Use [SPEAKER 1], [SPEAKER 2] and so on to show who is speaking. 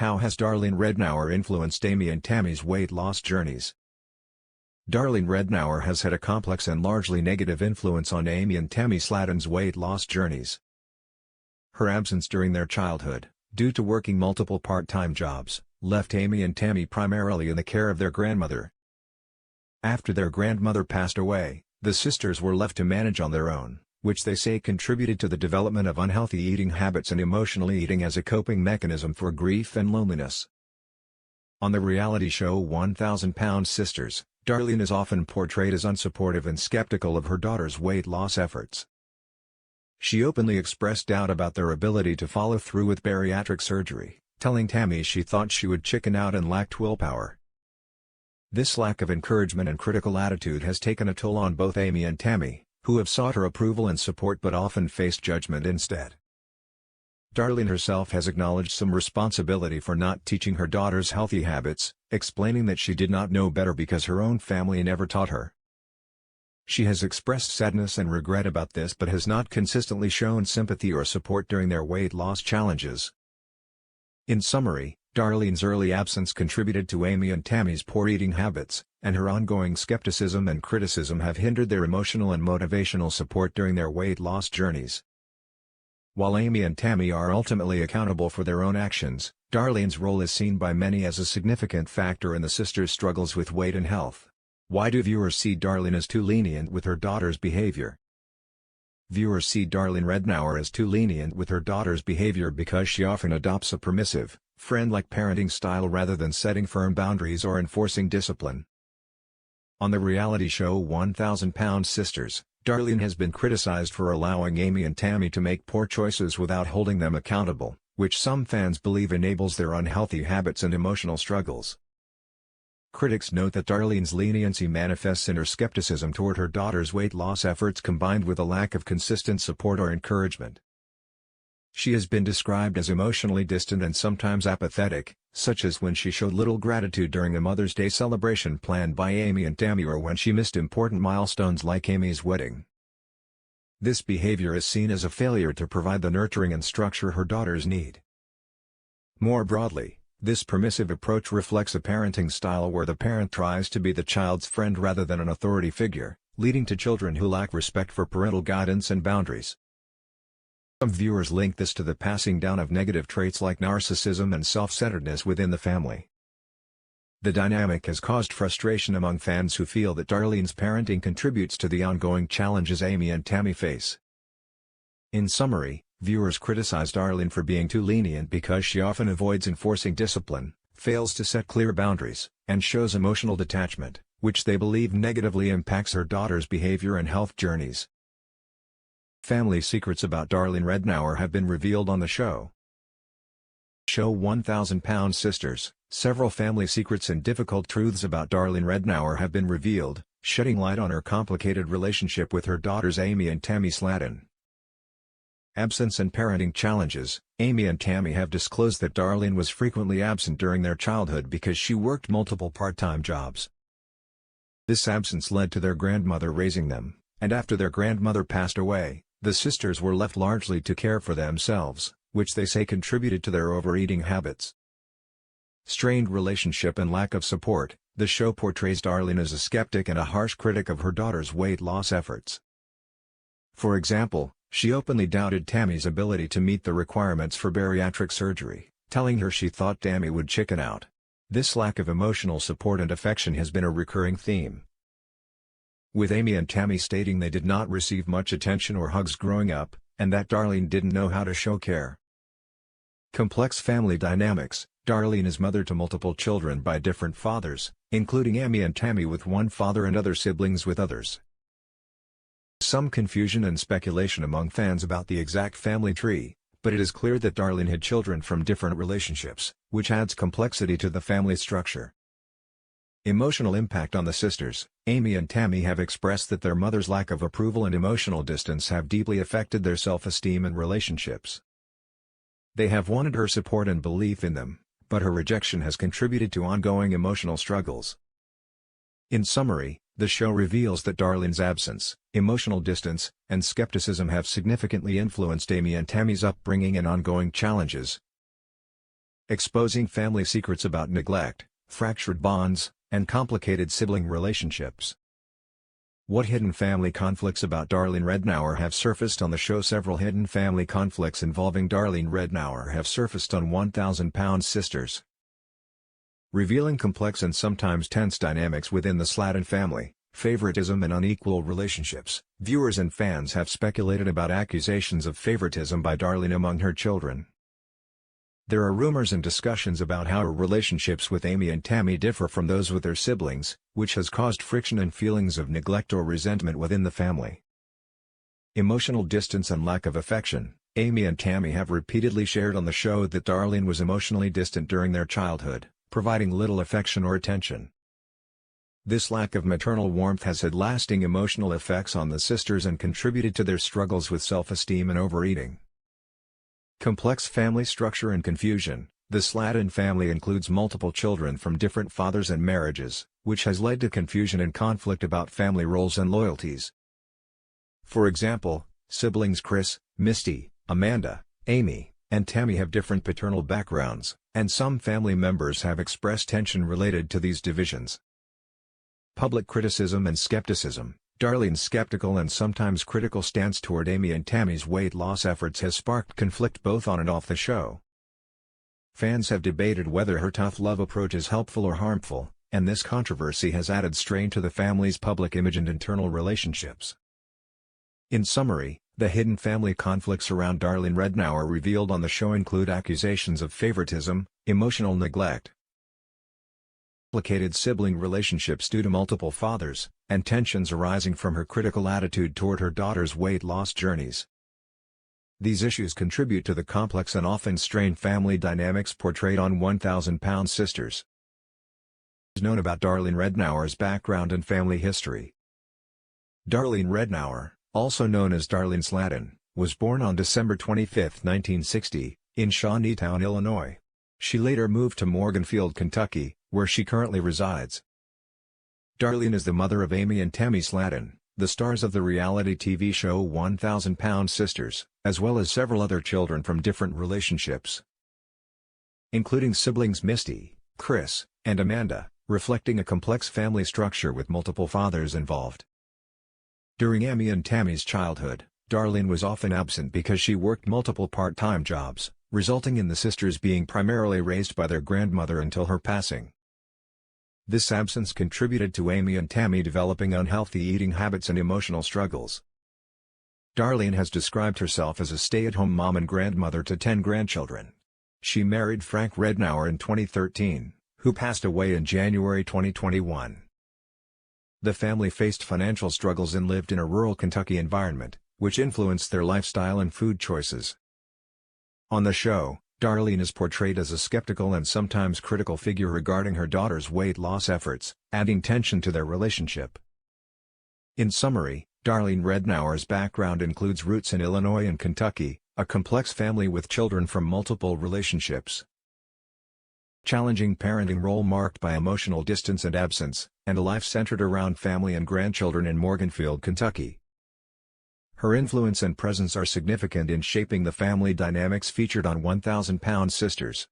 [SPEAKER 1] How has Darlene Rednour influenced Amy and Tammy's weight loss journeys? Darlene Rednour has had a complex and largely negative influence on Amy and Tammy Slaton's weight loss journeys. Her absence during their childhood, due to working multiple part-time jobs, left Amy and Tammy primarily in the care of their grandmother. After their grandmother passed away, the sisters were left to manage on their own, which they say contributed to the development of unhealthy eating habits and emotional eating as a coping mechanism for grief and loneliness. On the reality show 1,000 Pound Sisters, Darlene is often portrayed as unsupportive and skeptical of her daughter's weight loss efforts. She openly expressed doubt about their ability to follow through with bariatric surgery, telling Tammy she thought she would chicken out and lacked willpower. This lack of encouragement and critical attitude has taken a toll on both Amy and Tammy, who have sought her approval and support but often faced judgment instead. Darlene herself has acknowledged some responsibility for not teaching her daughters healthy habits, explaining that she did not know better because her own family never taught her. She has expressed sadness and regret about this but has not consistently shown sympathy or support during their weight loss challenges. In summary, Darlene's early absence contributed to Amy and Tammy's poor eating habits, and her ongoing skepticism and criticism have hindered their emotional and motivational support during their weight loss journeys. While Amy and Tammy are ultimately accountable for their own actions, Darlene's role is seen by many as a significant factor in the sisters' struggles with weight and health. Why do viewers see Darlene as too lenient with her daughter's behavior? Viewers see Darlene Rednour as too lenient with her daughter's behavior because she often adopts a permissive, friend-like parenting style rather than setting firm boundaries or enforcing discipline. On the reality show 1,000 Pound Sisters, Darlene has been criticized for allowing Amy and Tammy to make poor choices without holding them accountable, which some fans believe enables their unhealthy habits and emotional struggles. Critics note that Darlene's leniency manifests in her skepticism toward her daughter's weight loss efforts combined with a lack of consistent support or encouragement. She has been described as emotionally distant and sometimes apathetic, such as when she showed little gratitude during a Mother's Day celebration planned by Amy and Tammy or when she missed important milestones like Amy's wedding. This behavior is seen as a failure to provide the nurturing and structure her daughters need. More broadly, this permissive approach reflects a parenting style where the parent tries to be the child's friend rather than an authority figure, leading to children who lack respect for parental guidance and boundaries. Some viewers link this to the passing down of negative traits like narcissism and self-centeredness within the family. The dynamic has caused frustration among fans who feel that Darlene's parenting contributes to the ongoing challenges Amy and Tammy face. In summary, viewers criticize Darlene for being too lenient because she often avoids enforcing discipline, fails to set clear boundaries, and shows emotional detachment, which they believe negatively impacts her daughter's behavior and health journeys. Family secrets about Darlene Rednour have been revealed on the show. Show 1,000 Pound Sisters, several family secrets and difficult truths about Darlene Rednour have been revealed, shedding light on her complicated relationship with her daughters Amy and Tammy Slaton. Absence and parenting challenges. Amy and Tammy have disclosed that Darlene was frequently absent during their childhood because she worked multiple part-time jobs. This absence led to their grandmother raising them, and after their grandmother passed away, the sisters were left largely to care for themselves, which they say contributed to their overeating habits. Strained relationship and lack of support. The show portrays Darlene as a skeptic and a harsh critic of her daughter's weight loss efforts. For example, she openly doubted Tammy's ability to meet the requirements for bariatric surgery, telling her she thought Tammy would chicken out. This lack of emotional support and affection has been a recurring theme, with Amy and Tammy stating they did not receive much attention or hugs growing up, and that Darlene didn't know how to show care. Complex family dynamics. Darlene is mother to multiple children by different fathers, including Amy and Tammy with one father and other siblings with others. Some confusion and speculation among fans about the exact family tree, but it is clear that Darlene had children from different relationships, which adds complexity to the family structure. Emotional impact on the sisters. Amy and Tammy have expressed that their mother's lack of approval and emotional distance have deeply affected their self-esteem and relationships. They have wanted her support and belief in them, but her rejection has contributed to ongoing emotional struggles. In summary, the show reveals that Darlene's absence, emotional distance, and skepticism have significantly influenced Amy and Tammy's upbringing and ongoing challenges. exposing family secrets about neglect, fractured bonds, and complicated sibling relationships. What hidden family conflicts about Darlene Rednour have surfaced on the show? Several hidden family conflicts involving Darlene Rednour have surfaced on 1000 Pound Sisters. Revealing complex and sometimes tense dynamics within the Slaton family, favoritism and unequal relationships, viewers and fans have speculated about accusations of favoritism by Darlene among her children. There are rumors and discussions about how her relationships with Amy and Tammy differ from those with their siblings, which has caused friction and feelings of neglect or resentment within the family. Emotional distance and lack of affection. Amy and Tammy have repeatedly shared on the show that Darlene was emotionally distant during their childhood, providing little affection or attention. This lack of maternal warmth has had lasting emotional effects on the sisters and contributed to their struggles with self-esteem and overeating. Complex family structure and confusion. The Slaton family includes multiple children from different fathers and marriages, which has led to confusion and conflict about family roles and loyalties. For example, siblings Chris, Misty, Amanda, Amy, and Tammy have different paternal backgrounds, and some family members have expressed tension related to these divisions. Public criticism and skepticism. Darlene's skeptical and sometimes critical stance toward Amy and Tammy's weight loss efforts has sparked conflict both on and off the show. Fans have debated whether her tough love approach is helpful or harmful, and this controversy has added strain to the family's public image and internal relationships. In summary, the hidden family conflicts around Darlene Rednour revealed on the show include accusations of favoritism, emotional neglect, complicated sibling relationships due to multiple fathers, and tensions arising from her critical attitude toward her daughter's weight loss journeys. These issues contribute to the complex and often strained family dynamics portrayed on 1000 Pound Sisters. Is known about Darlene Rednour's background and family history. Darlene Rednour, also known as Darlene Slaton, was born on December 25, 1960, in Shawneetown, Illinois. She later moved to Morganfield, Kentucky, where she currently resides. Darlene is the mother of Amy and Tammy Slaton, the stars of the reality TV show 1000 Pound Sisters, as well as several other children from different relationships, including siblings Misty, Chris, and Amanda, reflecting a complex family structure with multiple fathers involved. During Amy and Tammy's childhood, Darlene was often absent because she worked multiple part-time jobs, resulting in the sisters being primarily raised by their grandmother until her passing. This absence contributed to Amy and Tammy developing unhealthy eating habits and emotional struggles. Darlene has described herself as a stay-at-home mom and grandmother to 10 grandchildren. She married Frank Rednour in 2013, who passed away in January 2021. The family faced financial struggles and lived in a rural Kentucky environment, which influenced their lifestyle and food choices. On the show, Darlene is portrayed as a skeptical and sometimes critical figure regarding her daughter's weight loss efforts, adding tension to their relationship. In summary, Darlene Rednour's background includes roots in Illinois and Kentucky, a complex family with children from multiple relationships, challenging parenting role marked by emotional distance and absence, and a life centered around family and grandchildren in Morganfield, Kentucky. Her influence and presence are significant in shaping the family dynamics featured on 1000 Pound Sisters.